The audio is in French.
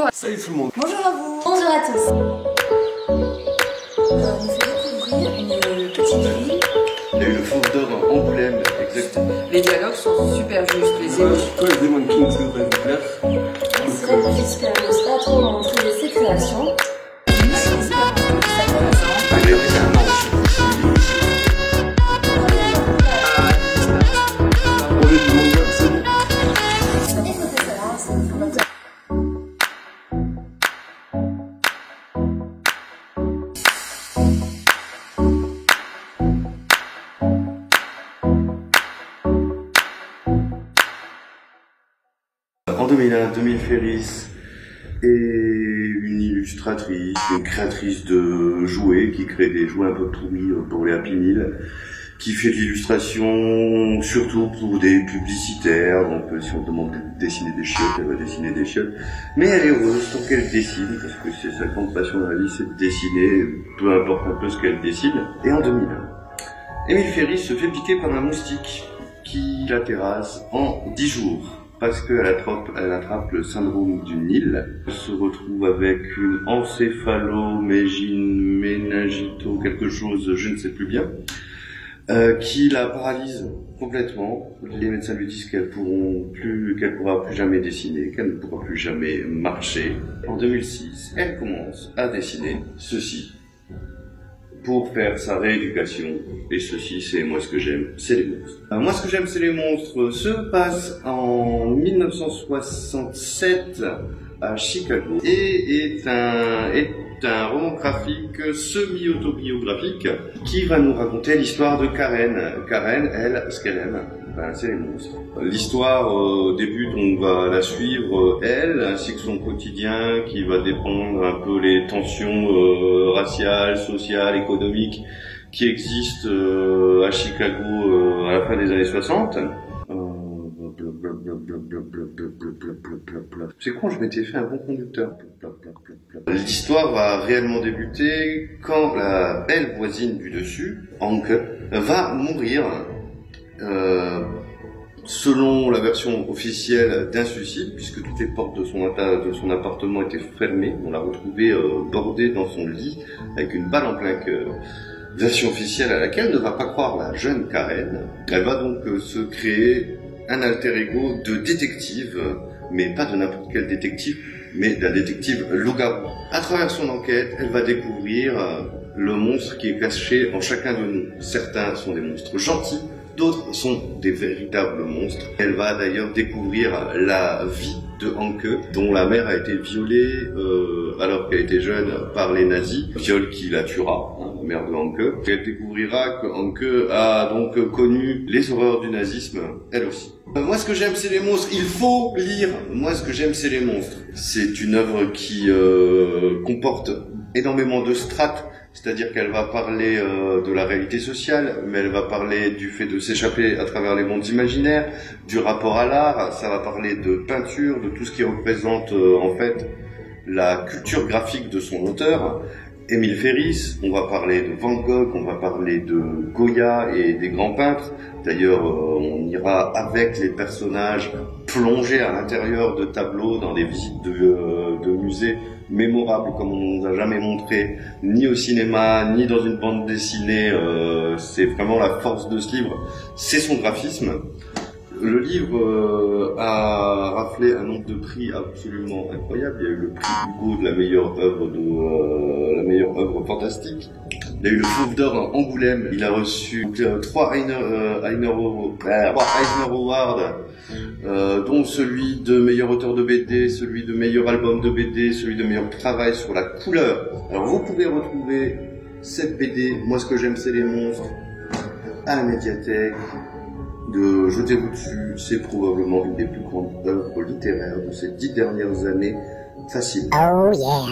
Bonjour. Salut tout le monde. Bonjour à vous. Bonjour à tous. On fait découvrir une petite ville. Il y a eu le Fauve d'Or à Angoulême, exactement. Les dialogues sont super justes, les émotions. Toi, les Demon Kings devraient vous plaire. C'est la musique ne sait pas trop montrer ses créations. En 2001, Dominique Ferris est une illustratrice, une créatrice de jouets qui crée des jouets un peu pourris pour les Happy Meal, qui fait de l'illustration surtout pour des publicitaires. Donc si on demande de dessiner des chiottes, elle va dessiner des chiottes. Mais elle est heureuse tant qu'elle dessine, parce que c'est sa grande passion dans la vie, c'est de dessiner, peu importe un peu ce qu'elle dessine. Et en 2001, Émile Ferris se fait piquer par un moustique qui la terrasse en 10 jours. Parce qu'elle attrape le syndrome du Nil, elle se retrouve avec une encéphalomégine, méningito, quelque chose, je ne sais plus bien, qui la paralyse complètement. Les médecins lui disent qu'elle pourra plus jamais dessiner, qu'elle ne pourra plus jamais marcher. En 2006, elle commence à dessiner ceci pour faire sa rééducation. Et ceci, c'est Moi ce que j'aime, c'est les monstres. Moi ce que j'aime, c'est les monstres se passe en 1967 à Chicago et est un roman graphique semi-autobiographique qui va nous raconter l'histoire de Karen. Karen, elle, ce qu'elle aime, c'est les monstres. L'histoire débute, on va la suivre, elle, ainsi que son quotidien qui va dépendre un peu les tensions raciales, sociales, économiques qui existent à Chicago à la fin des années 60. C'est con, je m'étais fait un bon conducteur. L'histoire va réellement débuter quand la belle voisine du dessus, Anke, va mourir selon la version officielle d'un suicide, puisque toutes les portes de son appartement étaient fermées. On l'a retrouvée bordée dans son lit avec une balle en plein cœur. Version officielle à laquelle ne va pas croire la jeune Karen. Elle va donc se créer un alter ego de détective, mais pas de n'importe quel détective, mais d'un détective loup-garou. À travers son enquête, elle va découvrir le monstre qui est caché en chacun de nous. Certains sont des monstres gentils, d'autres sont des véritables monstres. Elle va d'ailleurs découvrir la vie de Anke, dont la mère a été violée alors qu'elle était jeune par les nazis, viol qui la tuera, la mère de Anke. Elle découvrira que Anke a donc connu les horreurs du nazisme, elle aussi. Moi ce que j'aime c'est les monstres, il faut lire Moi ce que j'aime c'est les monstres. C'est une œuvre qui comporte énormément de strates. C'est-à-dire qu'elle va parler de la réalité sociale, mais elle va parler du fait de s'échapper à travers les mondes imaginaires, du rapport à l'art, ça va parler de peinture, de tout ce qui représente en fait la culture graphique de son auteur. Émile Ferris, on va parler de Van Gogh, on va parler de Goya et des grands peintres. D'ailleurs, on ira avec les personnages plonger à l'intérieur de tableaux dans des visites de musées mémorables comme on ne nous a jamais montré, ni au cinéma, ni dans une bande dessinée. C'est vraiment la force de ce livre, c'est son graphisme. Le livre a raflé un nombre de prix absolument incroyable. Il y a eu le prix Hugo de la meilleure œuvre fantastique. Il a eu le Fauve d'Or à Angoulême. Il a reçu 3 Eisner Awards, dont celui de meilleur auteur de BD, celui de meilleur album de BD, celui de meilleur travail sur la couleur. Alors vous pouvez retrouver cette BD, Moi ce que j'aime c'est les monstres, à la médiathèque. Jetez-vous dessus, c'est probablement une des plus grandes œuvres littéraires de ces 10 dernières années, facile. Oh yeah.